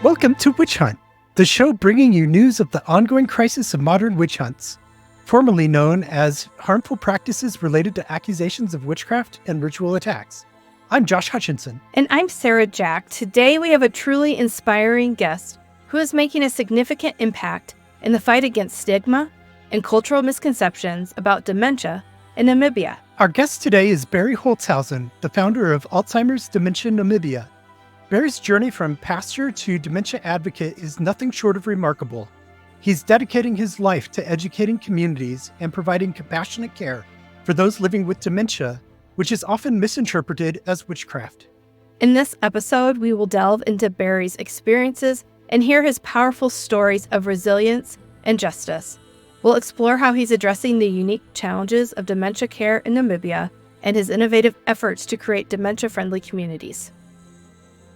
Welcome to Witch Hunt, the show bringing you news of the ongoing crisis of modern witch hunts, formerly known as harmful practices related to accusations of witchcraft and ritual attacks. I'm Josh Hutchinson. And I'm Sarah Jack. Today we have a truly inspiring guest who is making a significant impact in the fight against stigma and cultural misconceptions about dementia in Namibia. Our guest today is Berrie Holtzhausen, the founder of Alzheimer's Dementia Namibia. Berrie's journey from pastor to dementia advocate is nothing short of remarkable. He's dedicating his life to educating communities and providing compassionate care for those living with dementia, which is often misinterpreted as witchcraft. In this episode, we will delve into Berrie's experiences and hear his powerful stories of resilience and justice. We'll explore how he's addressing the unique challenges of dementia care in Namibia and his innovative efforts to create dementia-friendly communities.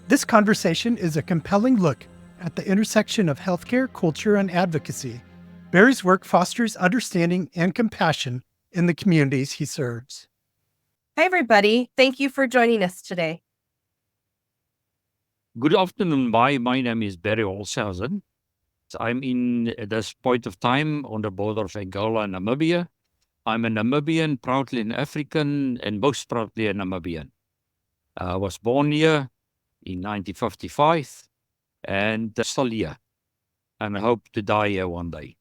This conversation is a compelling look at the intersection of healthcare, culture, and advocacy. Berrie's work fosters understanding and compassion in the communities he serves. Hi, everybody. Thank you for joining us today. Good afternoon. My name is Berrie Holtzhausen. I'm in this point of time on the border of Angola and Namibia. I'm a Namibian, proudly an African, and most proudly a Namibian. I was born here in 1955 and still here, and I hope to die here one day.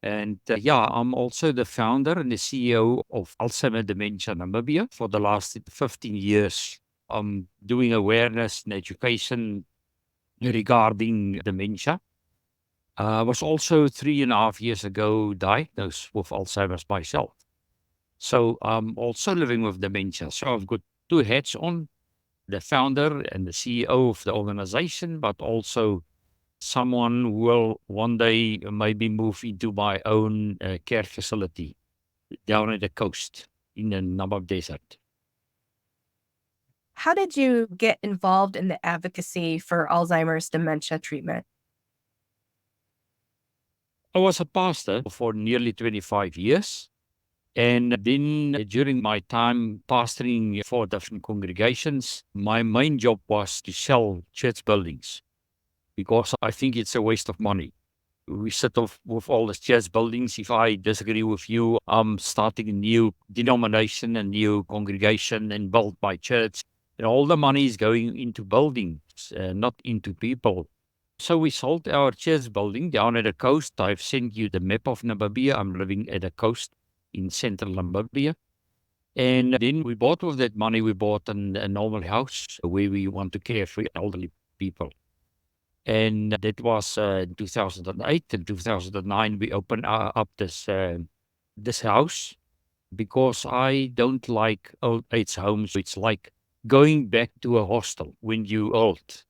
And I'm also the founder and the CEO of Alzheimer Dementia Namibia. For the last 15 years, I'm doing awareness and education regarding dementia. I was also 3.5 years ago diagnosed with Alzheimer's myself. So I'm also living with dementia. So I've got two hats on, the founder and the CEO of the organization, but also someone who will one day maybe move into my own care facility down at the coast in the Namib Desert. How did you get involved in the advocacy for Alzheimer's dementia treatment? I was a pastor for nearly 25 years. And then during my time pastoring for different congregations, my main job was to sell church buildings because I think it's a waste of money. We set off with all the church buildings. If I disagree with you, I'm starting a new denomination, a new congregation, and build my church. And all the money is going into buildings, not into people. So we sold our church building down at the coast. I've sent you the map of Namibia. I'm living at the coast in central Namibia. And then we bought with that money, we bought a normal house where we want to care for elderly people. And that was 2008. In 2009, we opened up this house because I don't like old age homes. It's like going back to a hostel when you're old.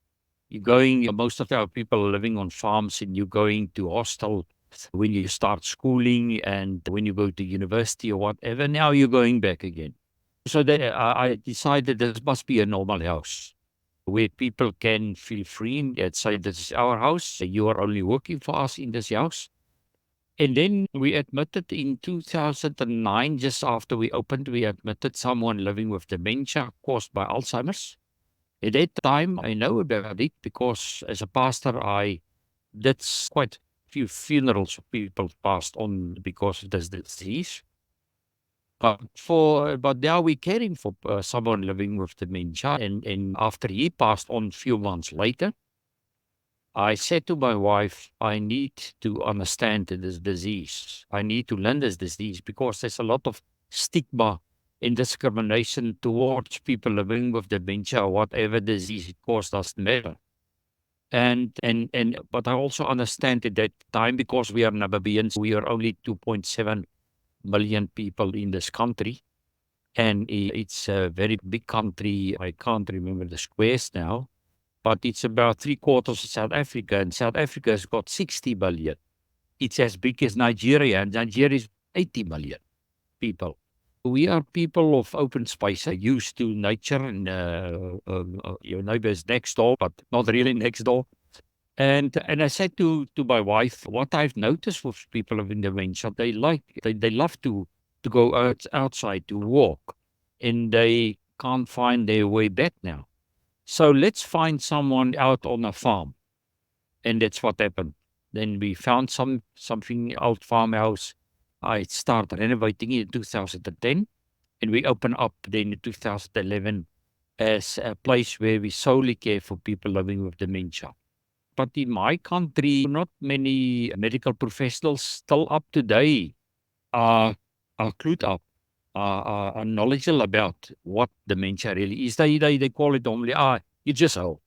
Most of our people are living on farms and you're going to hostel when you start schooling and when you go to university or whatever. Now you're going back again. So I decided this must be a normal house where people can feel free and say, this is our house. You are only working for us in this house. And then we admitted in 2009, just after we opened, we admitted someone living with dementia caused by Alzheimer's. At that time, I know about it because as a pastor, I did quite few funerals of people passed on because of this disease. But now we're caring for someone living with dementia. And after he passed on a few months later, I said to my wife, I need to understand this disease. I need to learn this disease because there's a lot of stigma and discrimination towards people living with dementia or whatever disease it caused doesn't matter. But I also understand at that time, because we are Namibians, we are only 2.7 million people in this country. And it's a very big country. I can't remember the squares now, but it's about 3/4 of South Africa. And South Africa has got 60 million. It's as big as Nigeria, and Nigeria is 80 million people. We are people of open space, used to nature, and your neighbor is next door, but not really next door. And I said to my wife, what I've noticed with people living dementia, they love to go outside to walk, and they can't find their way back now. So let's find someone out on a farm And that's what happened. Then we found something old farmhouse. I started renovating it in 2010, and we opened up then in 2011 as a place where we solely care for people living with dementia. But in my country, not many medical professionals still up today are clued up, are knowledgeable about what dementia really is. They call it normally, you're just old.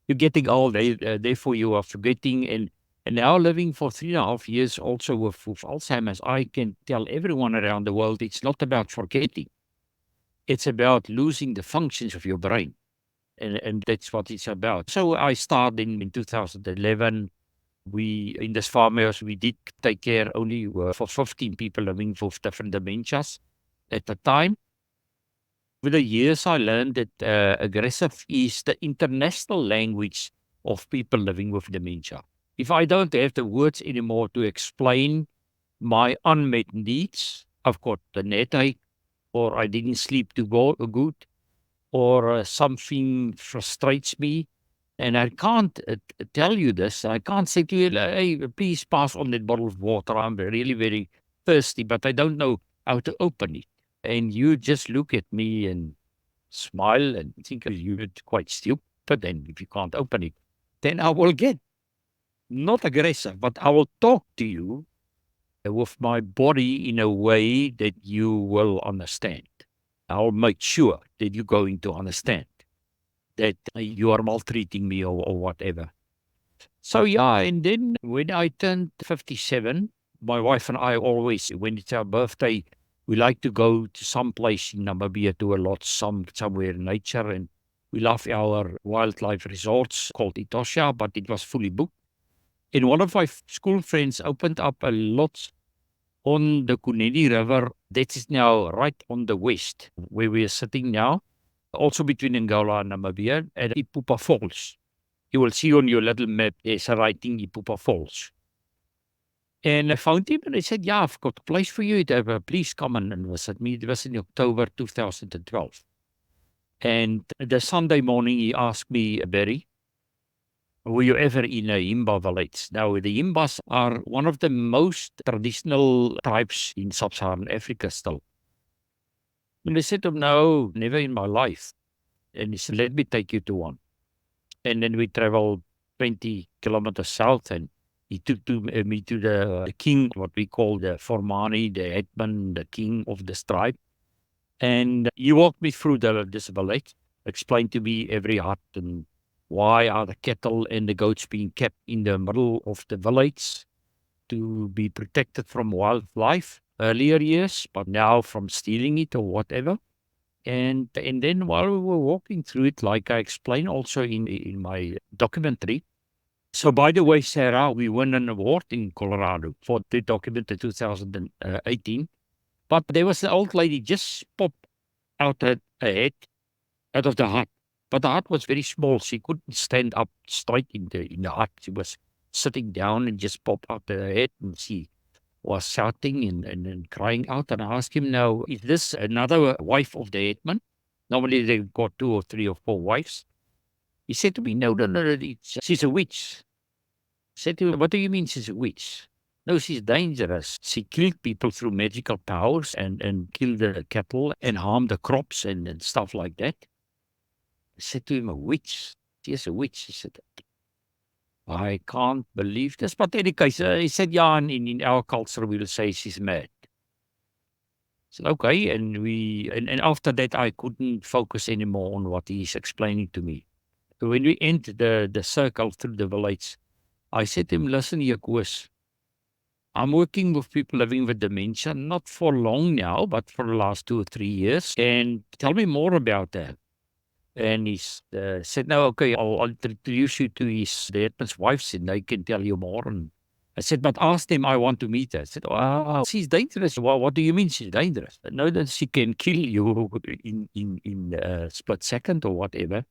You're getting old, therefore you are forgetting. And now living for 3.5 years also with Alzheimer's, I can tell everyone around the world it's not about forgetting. It's about losing the functions of your brain. And that's what it's about. So I started in 2011. We, in this farmhouse, we did take care only for 15 people living with different dementias at the time. Over the years, I learned that aggressive is the international language of people living with dementia. If I don't have the words anymore to explain my unmet needs, I've got the headache, or I didn't sleep too good, or something frustrates me, and I can't tell you this. I can't say to you, hey, please pass on that bottle of water. I'm really very thirsty, but I don't know how to open it. And you just look at me and smile and think you're quite stupid. And if you can't open it, then I will get not aggressive, but I will talk to you with my body in a way that you will understand. I'll make sure that you're going to understand that you are maltreating me or whatever. So, yeah, and then when I turned 57, my wife and I always, when it's our birthday, we like to go to some place in Namibia, to a lot, somewhere in nature. And we love our wildlife resorts called Etosha, but it was fully booked. And one of my school friends opened up a lot on the Kuneni River. That is now right on the west, where we are sitting now, also between Angola and Namibia, at Ipupa Falls. You will see on your little map, there's a writing Ipupa Falls. And I found him and I said, yeah, I've got a place for you. Please come and visit me. It was in October 2012. And the Sunday morning, he asked me, Berry, were you ever in a Himba village? Now, the Himbas are one of the most traditional tribes in sub-Saharan Africa still. And I said to him, no, never in my life. And he said, let me take you to one. And then we traveled 20 kilometers south, and he took me to the king, what we call the Formani, the headman, the king of this tribe. And he walked me through this village, explained to me every hut and why are the cattle and the goats being kept in the middle of the village to be protected from wildlife earlier years, but now from stealing it or whatever. And then while we were walking through it, like I explained also in my documentary. So by the way, Sarah, we won an award in Colorado for the document in 2018. But there was an old lady just popped out her head out of the hut. But the hut was very small. She couldn't stand up straight in the hut. She was sitting down and just popped out her head, and she was shouting and crying out. And I asked him, now, is this another wife of the headman? Normally they've got 2 or 3 or 4 wives. He said to me, no, she's a witch. I said to him, what do you mean she's a witch? No, she's dangerous. She killed people through magical powers and killed the cattle and harmed the crops and stuff like that. I said to him, a witch? She is a witch. He said, I can't believe this. But in any case, he said, yeah, in our culture, we will say she's mad. I said, okay. And after that, I couldn't focus anymore on what he's explaining to me. When we entered the circle through the village, I said to him, listen, Koos, I'm working with people living with dementia, not for long now, but for the last 2 or 3 years. And tell me more about that. And he said, no, okay, I'll introduce you to the headman's wives and they can tell you more. And I said, but ask them, I want to meet her. I said, oh, she's dangerous. Well, what do you mean she's dangerous? No, that she can kill you in a split second or whatever.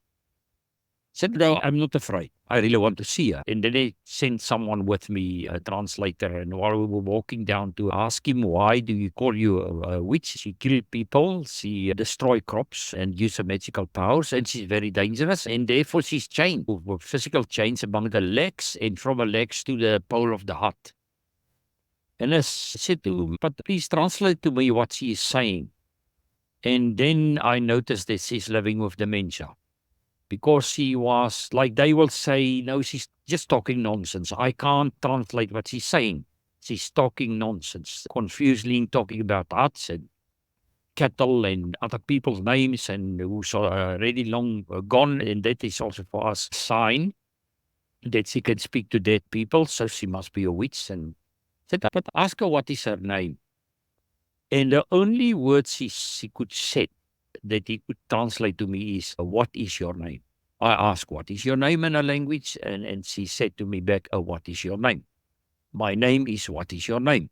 Said, no, I'm not afraid. I really want to see her. And then they sent someone with me, a translator. And while we were walking down to ask him, why do you call you a witch? She kills people, she destroys crops and uses magical powers. And she's very dangerous. And therefore she's chained with physical chains among the legs and from the legs to the pole of the hut. And I said to him, but please translate to me what she is saying. And then I noticed that she's living with dementia. Because she was, like they will say, no, she's just talking nonsense. I can't translate what she's saying. She's talking nonsense, confusingly talking about huts and cattle and other people's names and who's already long gone. And that is also for us a sign that she can speak to dead people. So she must be a witch. And said, but ask her what is her name. And the only words she could say that he could translate to me is, what is your name? I asked, what is your name in a language? And she said to me back, what is your name? My name is, what is your name?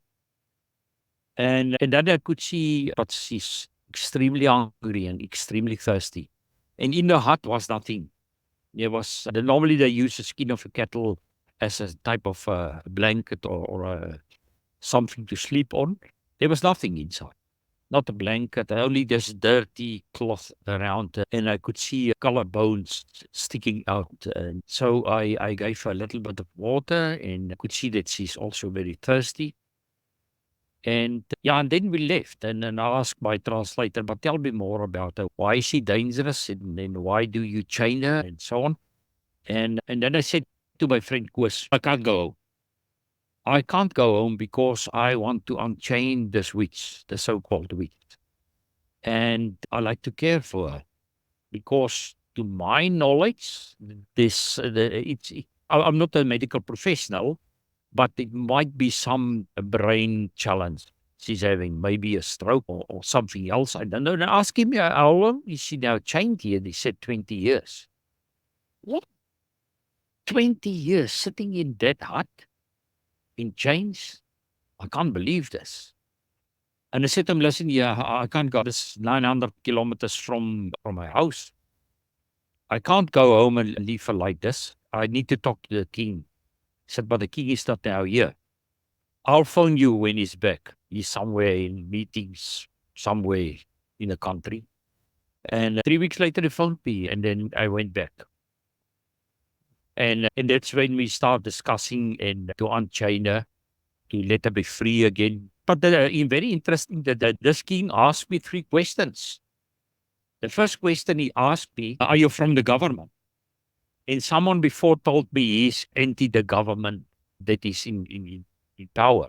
And then I could see, but she's extremely hungry and extremely thirsty. And in the hut was nothing. There was, normally they use the skin of a cattle as a type of blanket or something to sleep on. There was nothing inside. Not a blanket, only this dirty cloth around, and I could see collarbones sticking out. And so I gave her a little bit of water, and I could see that she's also very thirsty. And and then we left, and then I asked my translator, but tell me more about her. Why is she dangerous, and then why do you chain her, and so on. And then I said to my friend Koos, I can't go home. I can't go home because I want to unchain this witch, the so-called witch. And I like to care for her because, to my knowledge, I'm not a medical professional, but it might be some brain challenge she's having, maybe a stroke or something else. I don't know. And I asked him, how long is she now chained here? They said 20 years. What? 20 years sitting in that hut in chains? I can't believe this. And I said to him, listen, I can't go. This is 900 kilometers from my house. I can't go home and leave her like this. I need to talk to the king. He said, but the king is not now here. I'll phone you when he's back. He's somewhere in meetings, somewhere in the country. And 3 weeks later, he phoned me, and then I went back. And that's when we start discussing and to unchain her, to let her be free again. But very interesting that this king asked me 3 questions. The first question he asked me, are you from the government? And someone before told me he's anti the government that is in power.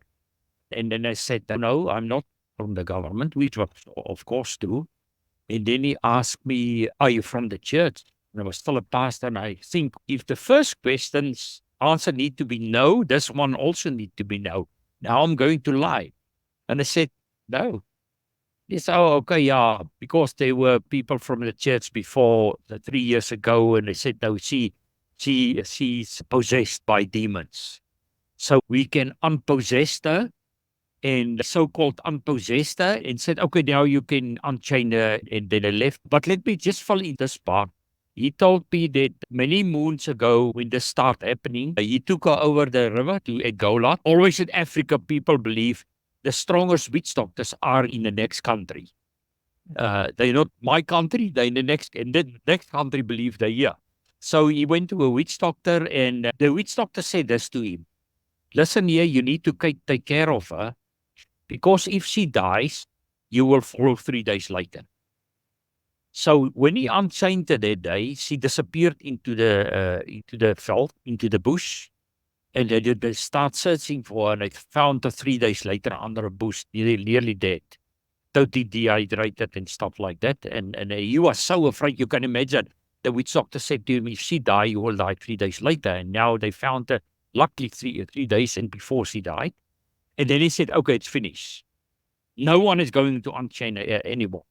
And then I said, no, I'm not from the government, which was of course true. And then he asked me, are you from the church? And I was still a pastor. And I think if the first question's answer need to be no, this one also need to be no. Now I'm going to lie. And I said, no. He said, oh, okay, yeah, because there were people from the church before 3 years ago, and they said, no, she's possessed by demons. So we can unpossess her, and so-called unpossessed her, and said, okay, now you can unchain her, and then I left. But let me just fill in this part. He told me that many moons ago, when this started happening, he took her over the river to Angola. Always in Africa, people believe the strongest witch doctors are in the next country. They're not my country, they're in the next, and the next country believe they're here. So he went to a witch doctor, and the witch doctor said this to him. Listen here, you need to take care of her, because if she dies, you will follow 3 days later. So when he unchained her that day, she disappeared into the veld, into the bush. And they start searching for her, and they found her 3 days later under a bush, nearly dead, totally dehydrated and stuff like that. And he was so afraid, you can imagine. The witch doctor said to him, if she dies, you will die 3 days later. And now they found her, luckily, 3 days and before she died. And then he said, okay, it's finished. No one is going to unchain her anymore.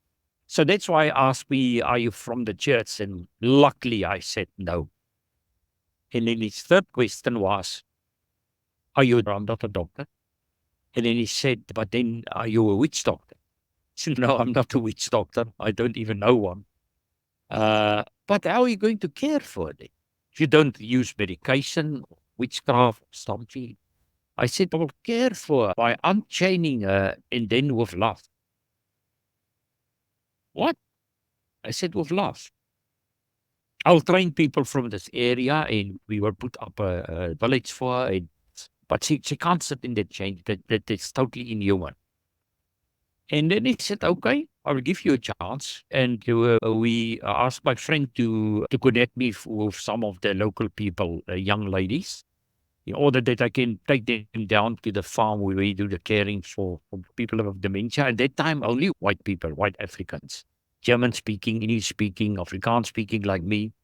So that's why he asked me, are you from the church? And luckily I said no. And then his third question was, I'm not a doctor. And then he said, but then are you a witch doctor? I said, no, I'm not a witch doctor. I don't even know one. But how are you going to care for it? If you don't use medication, witchcraft, something. I said, I will care for her by unchaining her and then with love. What? I said, with love. I'll train people from this area and we will put up a village for her. But she can't sit in that chain. That is totally inhuman. And then he said, okay, I will give you a chance. And we asked my friend to connect me with some of the local people, young ladies, in order that I can take them down to the farm where we do the caring for people with dementia. At that time, only white people, white Africans, German speaking, English speaking, Afrikaans speaking like me.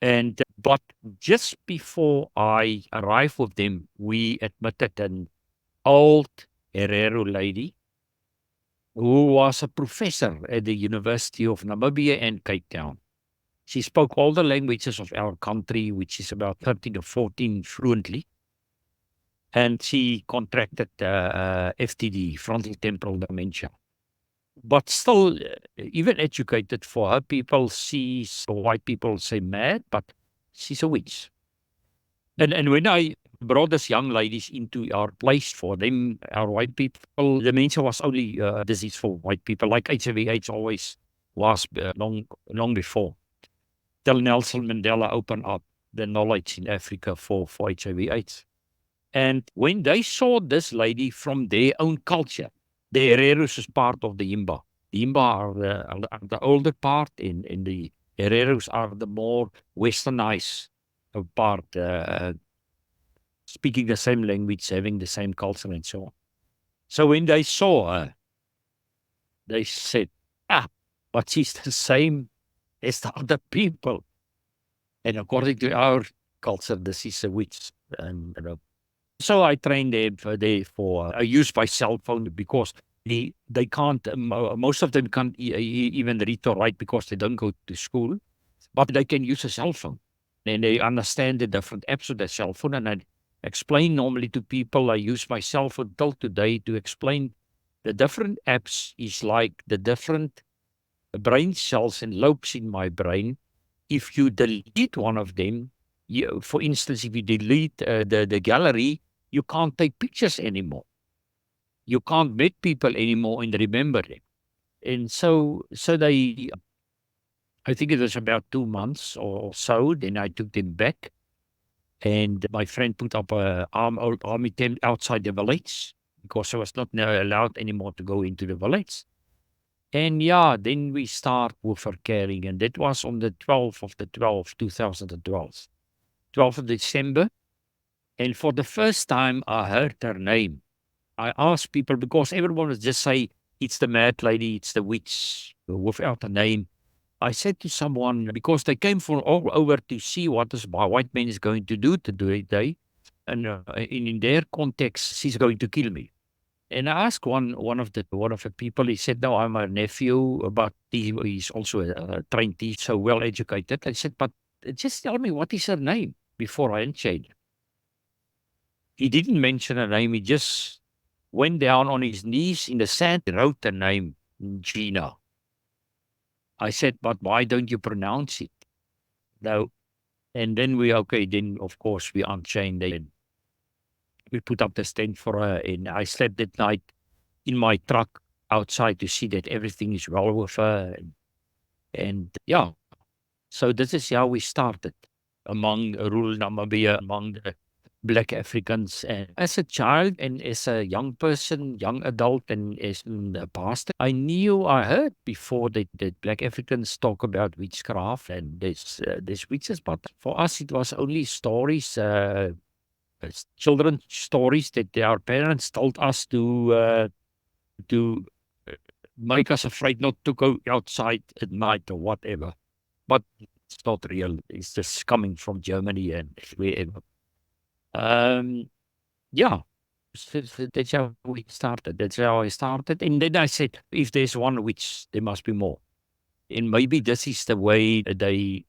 And but just before I arrived with them, we admitted an old Herero lady who was a professor at the University of Namibia and Cape Town. She spoke all the languages of our country, which is about 13 or 14 fluently. And she contracted FTD, frontal temporal dementia. But still, even educated for her, people see white people say mad, but she's a witch. And when I brought these young ladies into our place for them, our white people, dementia was only a disease for white people, like HIV/AIDS always was long before. Till Nelson Mandela opened up the knowledge in Africa for HIV/AIDS. And when they saw this lady from their own culture, the Hereros is part of the Yimba. The Yimba are the older part, and the Hereros are the more westernized part, speaking the same language, having the same culture, and so on. So when they saw her, they said, but she's the same as the other people. And according to our culture, this is a witch. And, so I trained them for I use my cell phone because they can't, most of them can't even read or write because they don't go to school, but they can use a cell phone. And they understand the different apps of the cell phone. And I explain normally to people, I use my cell phone till today to explain the different apps is like the different brain cells and lobes in my brain. If you delete one of them, for instance, if you delete the gallery, you can't take pictures anymore. You can't meet people anymore and remember them. And so they, I think it was about 2 months or so, then I took them back. And my friend put up an army tent outside the village because I was not allowed anymore to go into the village. And then we start with her caring. And that was on the 12th of the 12th, 2012. 12th of December. And for the first time, I heard her name. I asked people because everyone would just say, it's the mad lady, it's the witch, without a name. I said to someone, because they came from all over to see what this white man is going to do today, and in their context, she's going to kill me. And I asked one of the people. He said, "No, I'm a nephew, but he's also a trained teacher, so well educated." I said, "But just tell me what is her name before I unchain her." He didn't mention her name. He just went down on his knees in the sand, wrote the name Gina. I said, "But why don't you pronounce it?" No. And then then of course we unchained her. We put up the tent for her, and I slept that night in my truck outside to see that everything is well with her. And so this is how we started among rural Namibia, among the Black Africans. And as a child and as a young person, young adult, and as a pastor, I heard before that Black Africans talk about witchcraft and there's witches, but for us it was only stories, children's stories that our parents told us to make us afraid not to go outside at night or whatever. But it's not real. It's just coming from Germany and wherever. So that's how we started. That's how I started. And then I said, if there's one witch, there must be more. And maybe this is the way they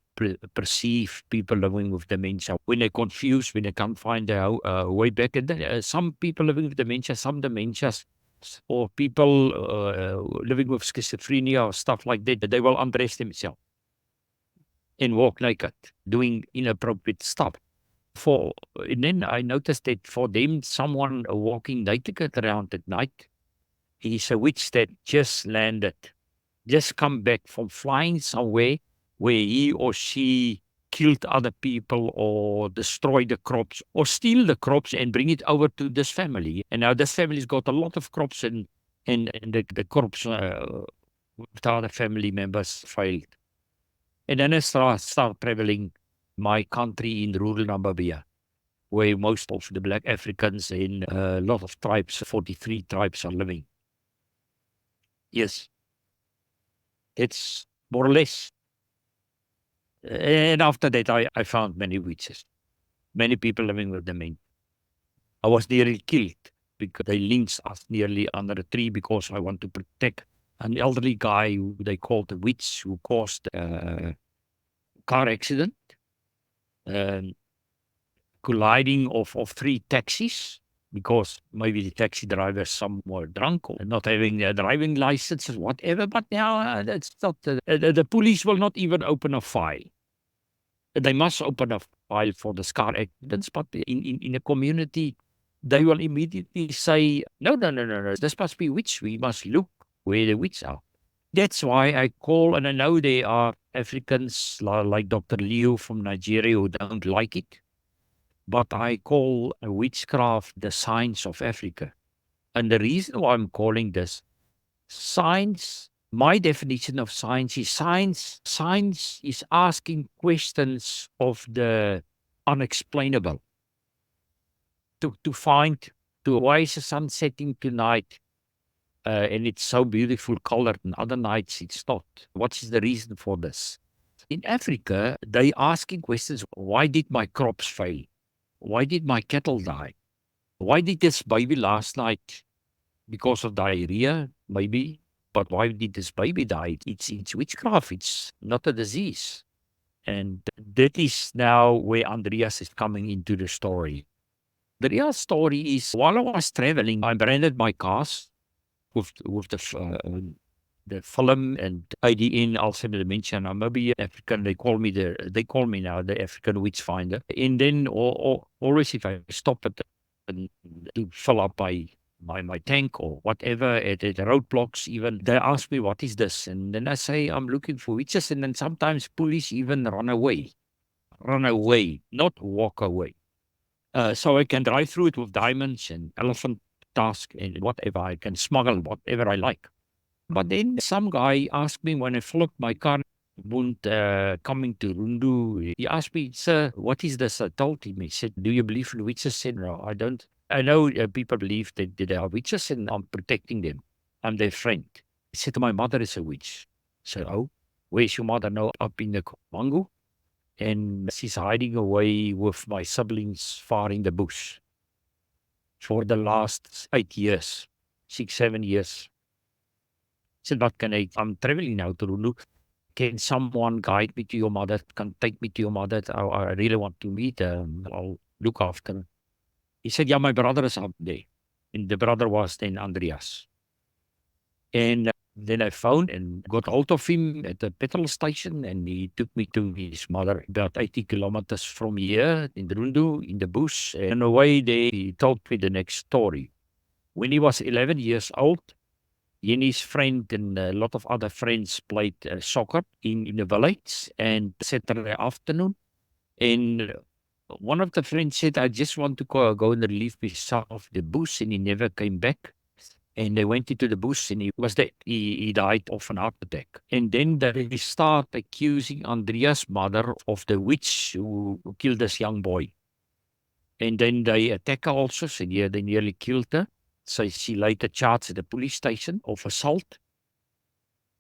perceive people living with dementia. When they're confused, when they can't find their way back. And then, some people living with dementia, some dementias, or people living with schizophrenia or stuff like that, they will undress themselves. and walk naked, doing inappropriate stuff. And then I noticed that for them, someone walking naked around at night, he's a witch that just landed, just come back from flying somewhere where he or she killed other people or destroy the crops or steal the crops and bring it over to this family. And now this family's got a lot of crops and the crops with other family members failed. And then I start traveling my country in rural Namibia, where most of the black Africans in a lot of tribes, 43 tribes are living. Yes, it's more or less. And after that, I found many witches, many people living with dementia. I was nearly killed because they lynched us nearly under a tree because I want to protect an elderly guy who they called a witch who caused a car accident, colliding of three taxis because maybe the taxi drivers some were drunk or not having their driving licenses, whatever. But now that's not the police will not even open a file. They must open a file for the car accidents, but in a community, they will immediately say, no, this must be witch. We must look where the witch are. That's why I call, and I know there are Africans like Dr. Leo from Nigeria who don't like it, but I call witchcraft the science of Africa. And the reason why I'm calling this science, my definition of science is science. Science is asking questions of the unexplainable. To find, why is the sun setting tonight? And it's so beautiful colored, and other nights it's not. What is the reason for this? In Africa, they asking questions. Why did my crops fail? Why did my cattle die? Why did this baby last night? Because of diarrhea, maybe. But why did this baby die? It's witchcraft. It's not a disease. And that is now where Andreas is coming into the story. The real story is, while I was traveling, I branded my cars with the film and IDN, Alzheimer dementia. Now, maybe African, they call me now the African witch finder. And then always if I stop at to fill up my tank or whatever at the roadblocks, even they ask me, what is this? And then I say, I'm looking for witches. And then sometimes police even run away, not walk away. So I can drive through it with diamonds and elephant tusk and whatever. I can smuggle whatever I like. But then some guy asked me when I filled my car, coming to Rundu, he asked me, sir, what is this? I told him, he said, do you believe in witches? I said, no, I don't. I know people believe that they are witches and I'm protecting them. I'm their friend. He said, my mother is a witch. I said, oh, where's your mother? No, up in the Congo. And she's hiding away with my siblings far in the bush for the last 8 years, 6, 7 years. I said, what can I'm traveling now to Rundu. Can someone guide me to your mother? Can take me to your mother? I really want to meet her. I'll look after her. He said, yeah, my brother is up there. And the brother was then Andreas. And then I found and got hold of him at the petrol station, and he took me to his mother about 80 kilometers from here in Rundu, in the bush. And on the way there, he told me the next story. When he was 11 years old, he and his friend and a lot of other friends played soccer in the village and Saturday afternoon. And one of the friends said, I just want to go and relieve myself of the bush, and he never came back. And they went into the bush and he was dead. He died of an heart attack. And then they start accusing Andreas' mother of the witch who killed this young boy. And then they attack her also. So yeah, they nearly killed her. So she later charged at the police station of assault.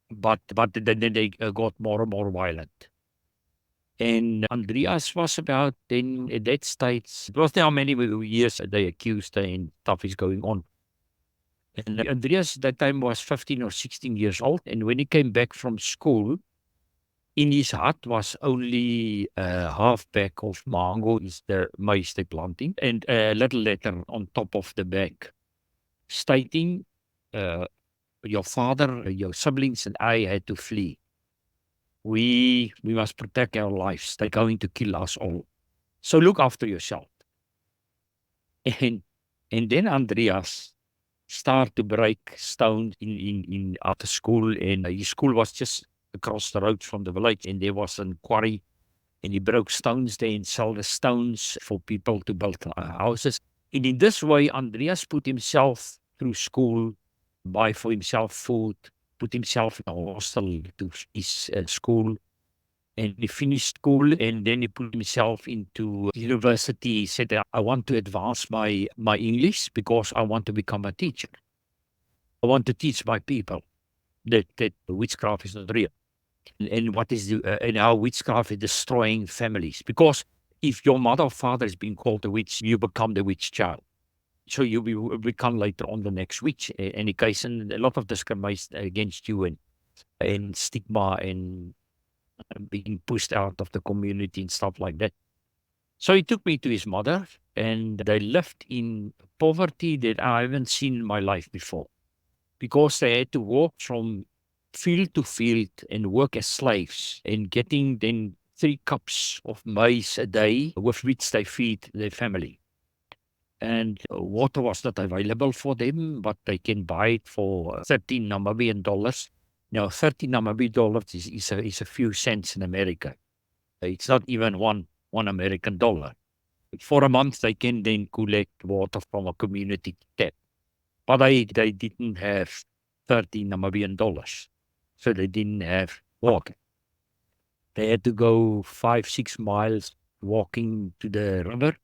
But then they got more and more violent. And Andreas was about then at that stage. It was now many years they accused her and stuff is going on. And Andreas at that time was 15 or 16 years old. And when he came back from school, in his hut was only a half bag of mango, is the maize they planting, and a little letter on top of the bag stating, your father, your siblings, and I had to flee. We must protect our lives. They're going to kill us all. So look after yourself. And then Andreas started to break stones in after school, and his school was just across the road from the village, and there was a quarry, and he broke stones there and sold the stones for people to build houses. And in this way, Andreas put himself through school, buy for himself food, put himself in a hostel to his school. And he finished school, and then he put himself into university. He said, I want to advance my English because I want to become a teacher. I want to teach my people that witchcraft is not real. And what is and how witchcraft is destroying families. Because if your mother or father is being called a witch, you become the witch child. So you will become later on the next witch. Any case, and a lot of discrimination against you, and stigma, and being pushed out of the community and stuff like that. So he took me to his mother, and they lived in poverty that I haven't seen in my life before, because they had to walk from field to field and work as slaves, and getting then 3 cups of maize a day with which they feed their family. And water was not available for them, but they can buy it for 13 Namibian dollars. Now, 13 Namibian dollars is a few cents in America. It's not even one American dollar. For a month, they can then collect water from a community tap. But they didn't have 13 Namibian dollars. So they didn't have water. They had to go 5-6 miles walking to the river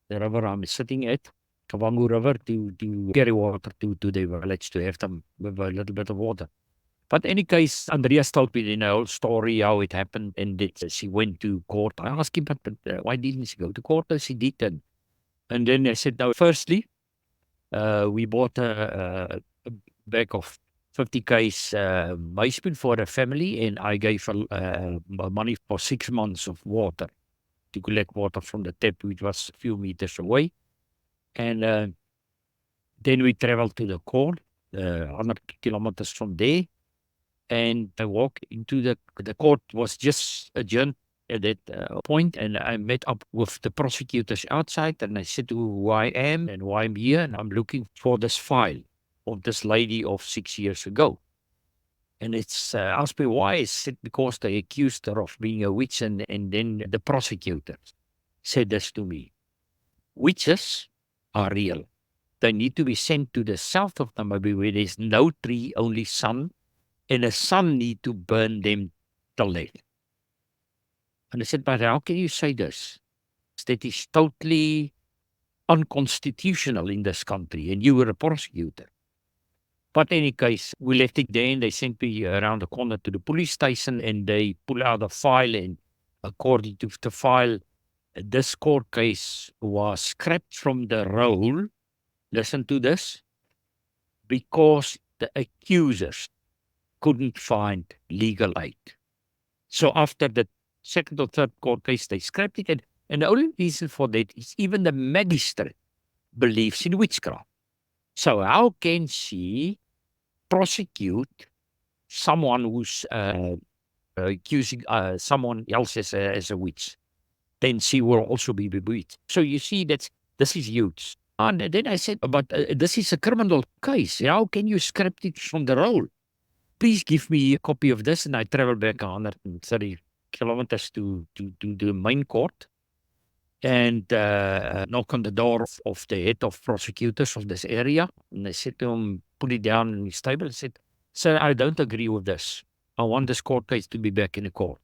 I'm sitting at, Kavango River, to carry water to their village to have them with a little bit of water. But in any case, Andreas told me the whole story, how it happened, and that she went to court. I asked him, but why didn't she go to court? She didn't. And then I said, no, firstly, we bought a bag of 50 k's maize for a family, and I gave her money for 6 months of water to collect water from the tap, which was a few meters away. And then we traveled to the court, 100 kilometers from there. And I walked into the court, was just adjourned at that point, and I met up with the prosecutors outside, and I said who I am and why I'm here, and I'm looking for this file of this lady of 6 years ago. And it's asked me why. I said because they accused her of being a witch, and then the prosecutor said this to me. Witches are real. They need to be sent to the south of Namibia where there's no tree, only sun, and the sun need to burn them till death. And I said, but how can you say this? That is totally unconstitutional in this country, and you were a prosecutor. But in any case, we left it there, and they sent me around the corner to the police station, and they pull out a file, and according to the file, this court case was scrapped from the roll. Listen to this. Because the accusers couldn't find legal aid. So after the second or third court case, they scrapped it. And the only reason for that is even the magistrate believes in witchcraft. So how can she prosecute someone who's accusing someone else as a witch? Then she will also be bewitched. So you see, this is huge. And then I said, but this is a criminal case. How can you scrap it from the roll? Please give me a copy of this. And I traveled back 130 kilometers to the main court and knock on the door of the head of prosecutors of this area. And I said to him, put it down in his table. I said, sir, I don't agree with this. I want this court case to be back in the court.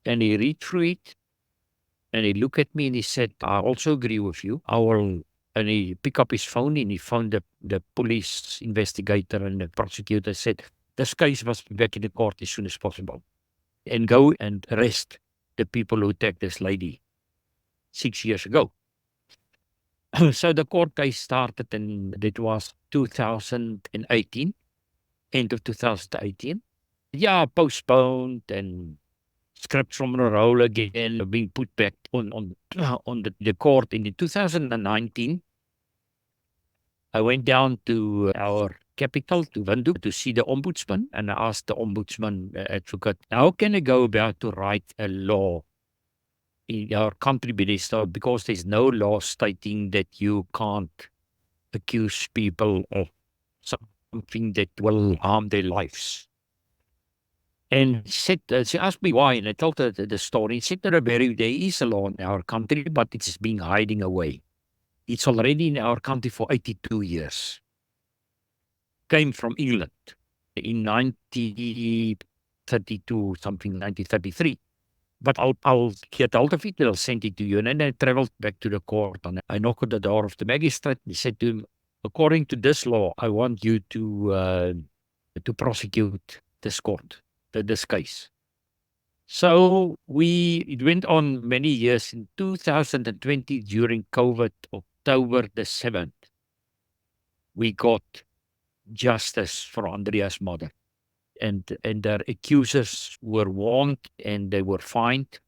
And he read through it. And he looked at me and he said, I also agree with you. I will. And he picked up his phone and he found the police investigator, and the prosecutor said, this case must be back in the court as soon as possible. And go and arrest the people who attacked this lady 6 years ago. So the court case started, and it was 2018, end of 2018. Yeah, postponed and scrapped from the roll again, being put back on the court. In 2019, I went down to our capital to Windhoek to see the ombudsman. And I asked the ombudsman advocate, how can I go about to write a law in our country because there's no law stating that you can't accuse people of something that will harm their lives. And she asked me why, and I told her the story. She said, there is a law in our country, but it's being hiding away. It's already in our country for 82 years. Came from England in 1932, something, 1933. But I'll get hold of it, I'll send it to you. And then I traveled back to the court, and I knocked at the door of the magistrate, and said to him, according to this law, I want you to prosecute this court, this case. So it went on many years. In 2020, during COVID, October the 7th, we got justice for Andrea's mother. And their accusers were warned and they were fined.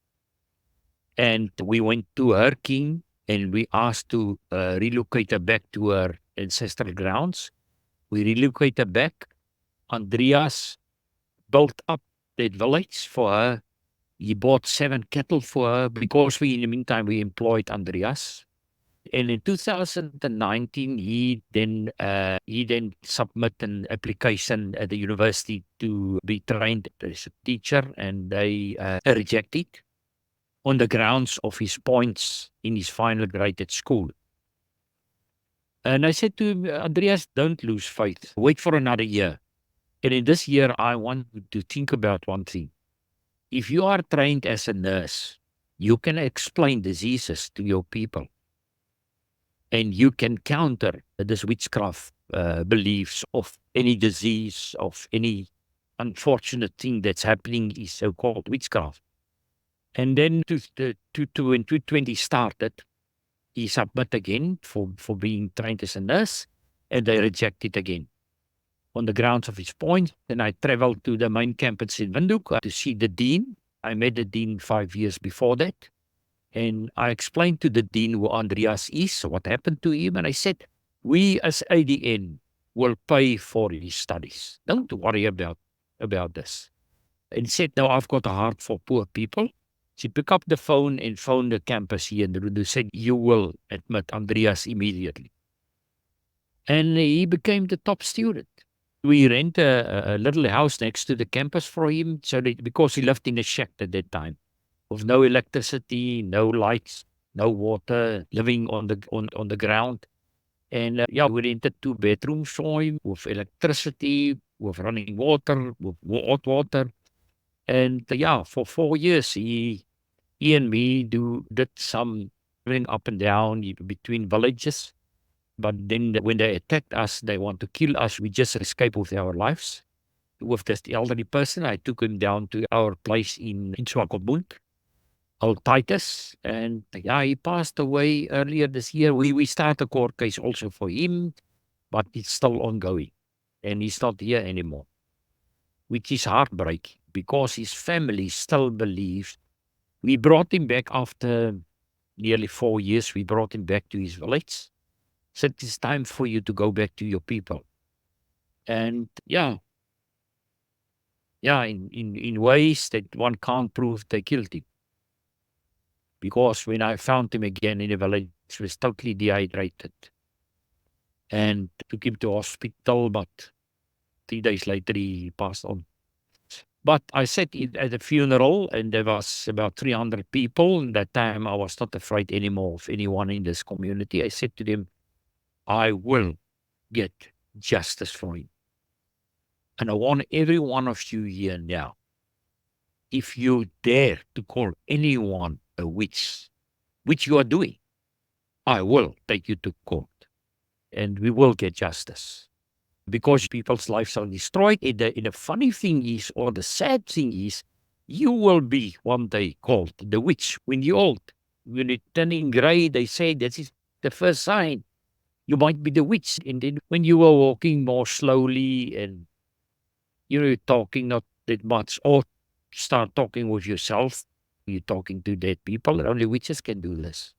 And we went to her king and we asked to relocate her back to her ancestral grounds. We relocated her back. Andreas built up that village for her. He bought 7 cattle for her because in the meantime, we employed Andreas. And in 2019, he then submitted an application at the university to be trained as a teacher, and they rejected on the grounds of his points in his final grade at school. And I said to him, Andreas, don't lose faith. Wait for another year. And in this year, I want you to think about one thing. If you are trained as a nurse, you can explain diseases to your people. And you can counter this witchcraft beliefs of any disease, of any unfortunate thing that's happening is so-called witchcraft. And then when 2020 started, he submitted again for being trained as a nurse, and they rejected again on the grounds of his point. Then I traveled to the main campus in Windhoek to see the dean. I met the dean 5 years before that. And I explained to the dean who Andreas is, what happened to him. And I said, we as ADN will pay for his studies. Don't worry about this. And he said, no, I've got a heart for poor people. She picked up the phone and phoned the campus here and they said, you will admit Andreas immediately. And he became the top student. We rent a little house next to the campus for him because he lived in a shack at that time. With no electricity, no lights, no water, living on the ground. And we rented 2 bedrooms for him with electricity, with running water, with hot water. And for 4 years, he and me did some traveling up and down between villages. But then when they attacked us, they want to kill us. We just escaped with our lives. With this elderly person, I took him down to our place in Swakopmund. Old Titus, and he passed away earlier this year. We started a court case also for him, but it's still ongoing, and he's not here anymore, which is heartbreaking because his family still believes. We brought him back after nearly 4 years. We brought him back to his village. Said it's time for you to go back to your people, and in ways that one can't prove they killed him. Because when I found him again in the village, he was totally dehydrated. And took him to hospital, but 3 days later he passed on. But I sat at a funeral and there was about 300 people. At that time I was not afraid anymore of anyone in this community. I said to them, I will get justice for him. And I want every one of you here now, if you dare to call anyone a witch, which you are doing, I will take you to court and we will get justice because people's lives are destroyed. And the funny thing is, or the sad thing is, you will be one day called the witch when you're old. When you're turning gray, they say that is the first sign. You might be the witch. And then when you are walking more slowly and you're talking not that much, or start talking with yourself, you're talking to dead people, and only witches can do this.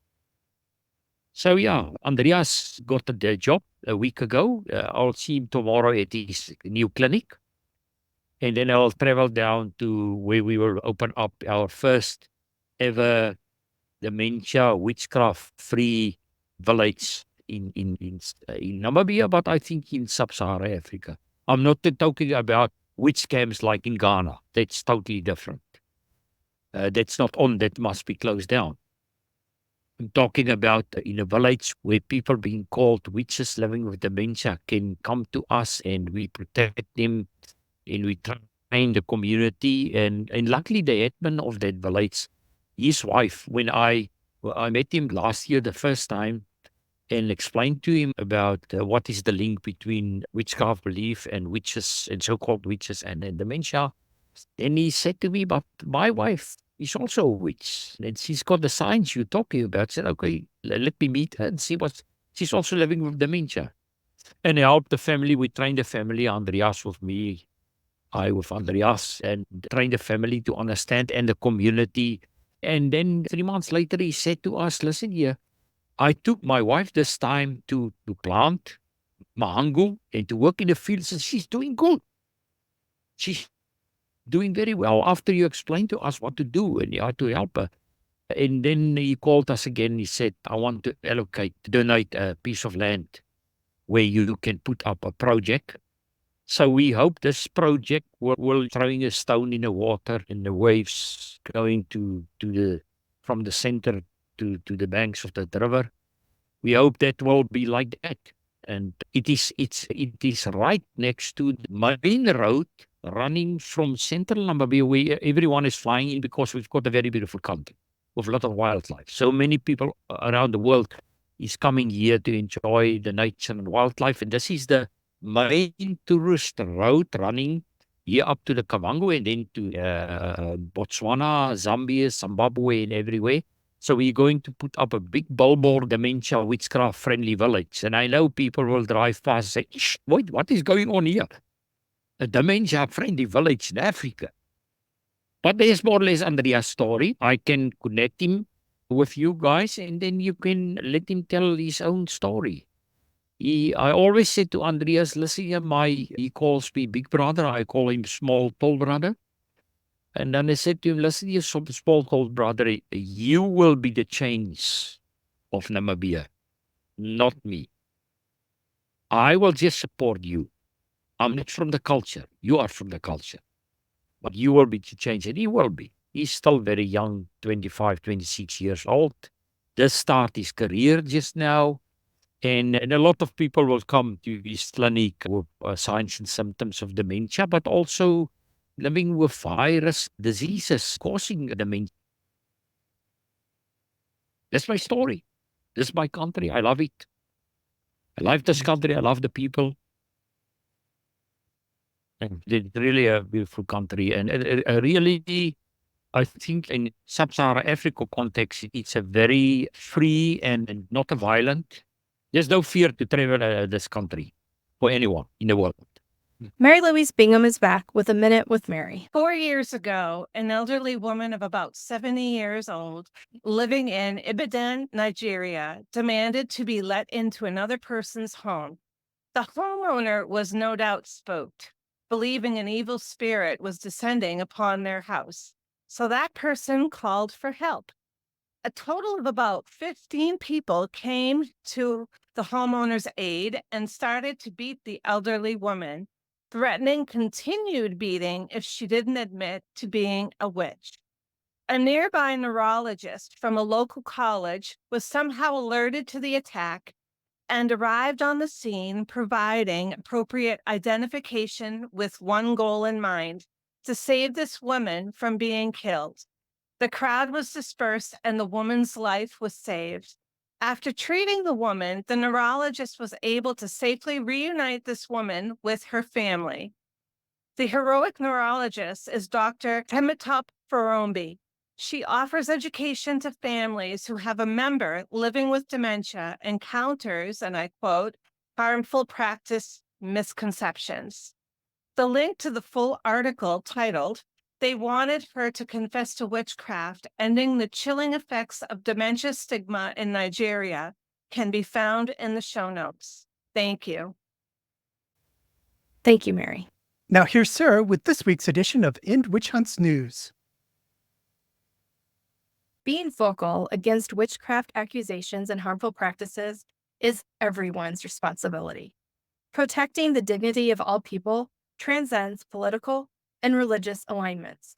So yeah, Andreas got the job a week ago. I'll see him tomorrow at his new clinic. And then I'll travel down to where we will open up our first ever dementia witchcraft free village in Namibia, but I think in sub-Saharan Africa. I'm not talking about witch camps like in Ghana. That's totally different. That's not on. That must be closed down. I'm talking about in a village where people being called witches living with dementia can come to us and we protect them and we train the community. And luckily the admin of that village, his wife, when I met him last year the first time and explained to him about what is the link between witchcraft belief and witches and so-called witches and dementia. Then he said to me, but my wife is also a witch and she's got the signs you're talking about. I said, okay, let me meet her and see what she's also living with dementia. And I helped the family. We trained the family, Andreas with me, I with Andreas, and trained the family to understand and the community. And then 3 months later, he said to us, listen here, I took my wife this time to plant mahangu and to work in the fields, and she's doing good. She's doing very well after you explained to us what to do and you had to help her. And then he called us again. He said, I want to donate a piece of land where you can put up a project. So we hope this project will throwing a stone in the water and the waves going from the center to the banks of the river. We hope that will be like that. And it is right next to the main road running from central Namibia where everyone is flying in because we've got a very beautiful country with a lot of wildlife. So many people around the world is coming here to enjoy the nature and wildlife. And this is the main tourist road running here up to the Kavango and then to Botswana, Zambia, Zimbabwe and everywhere. So we're going to put up a big billboard, dementia witchcraft friendly village. And I know people will drive past and say, wait, what is going on here? A dementia friendly village in Africa. But there's more or less Andreas' story. I can connect him with you guys and then you can let him tell his own story. I always said to Andreas, listen here, he calls me big brother. I call him small, tall brother. And then I said to him, listen here, small, tall brother, you will be the change of Namibia, not me. I will just support you. I'm not from the culture. You are from the culture. But you will be the change, and he will be. He's still very young, 25, 26 years old. Just start his career just now. And a lot of people will come to his clinic with signs and symptoms of dementia, but also living with virus diseases causing dementia. That's my story. This is my country. I love it. I love this country. I love the people. And it's really a beautiful country. And really, I think in sub-Saharan Africa context, it's a very free and not a violent. There's no fear to travel this country for anyone in the world. Mary Louise Bingham is back with a Minute with Mary. 4 years ago, an elderly woman of about 70 years old, living in Ibadan, Nigeria, demanded to be let into another person's home. The homeowner was no doubt spooked, believing an evil spirit was descending upon their house. So that person called for help. A total of about 15 people came to the homeowner's aid and started to beat the elderly woman, threatening continued beating if she didn't admit to being a witch. A nearby neurologist from a local college was somehow alerted to the attack and arrived on the scene, providing appropriate identification with one goal in mind: to save this woman from being killed. The crowd was dispersed and the woman's life was saved. After treating the woman, the neurologist was able to safely reunite this woman with her family. The heroic neurologist is Dr. Temitop Farombi. She offers education to families who have a member living with dementia and counters, and I quote, harmful practice misconceptions. The link to the full article titled, "They Wanted Her to Confess to Witchcraft, Ending the Chilling Effects of Dementia Stigma in Nigeria," can be found in the show notes. Thank you. Thank you, Mary. Now here's Sarah with this week's edition of End Witch Hunts News. Being vocal against witchcraft accusations and harmful practices is everyone's responsibility. Protecting the dignity of all people transcends political and religious alignments.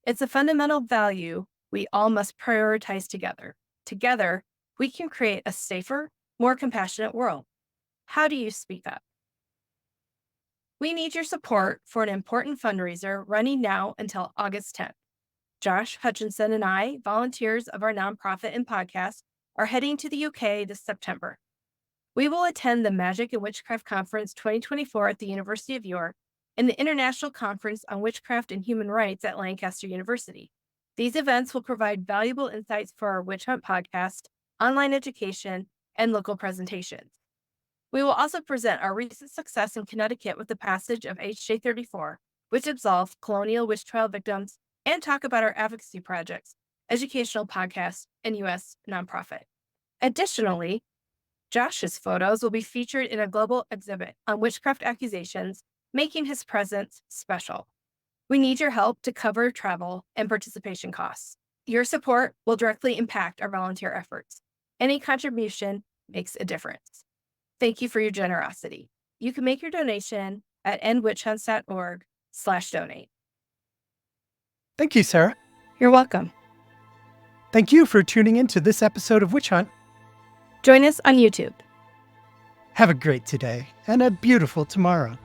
It's a fundamental value we all must prioritize together. Together, we can create a safer, more compassionate world. How do you speak up? We need your support for an important fundraiser running now until August 10th. Josh Hutchinson and I, volunteers of our nonprofit and podcast, are heading to the UK this September. We will attend the Magic and Witchcraft Conference 2024 at the University of York and the International Conference on Witchcraft and Human Rights at Lancaster University. These events will provide valuable insights for our Witch Hunt podcast, online education, and local presentations. We will also present our recent success in Connecticut with the passage of HJ 34, which absolved colonial witch trial victims, and talk about our advocacy projects, educational podcasts, and U.S. nonprofit. Additionally, Josh's photos will be featured in a global exhibit on witchcraft accusations, making his presence special. We need your help to cover travel and participation costs. Your support will directly impact our volunteer efforts. Any contribution makes a difference. Thank you for your generosity. You can make your donation at endwitchhunts.org/donate. Thank you, Sarah. You're welcome. Thank you for tuning in to this episode of Witch Hunt. Join us on YouTube. Have a great today and a beautiful tomorrow.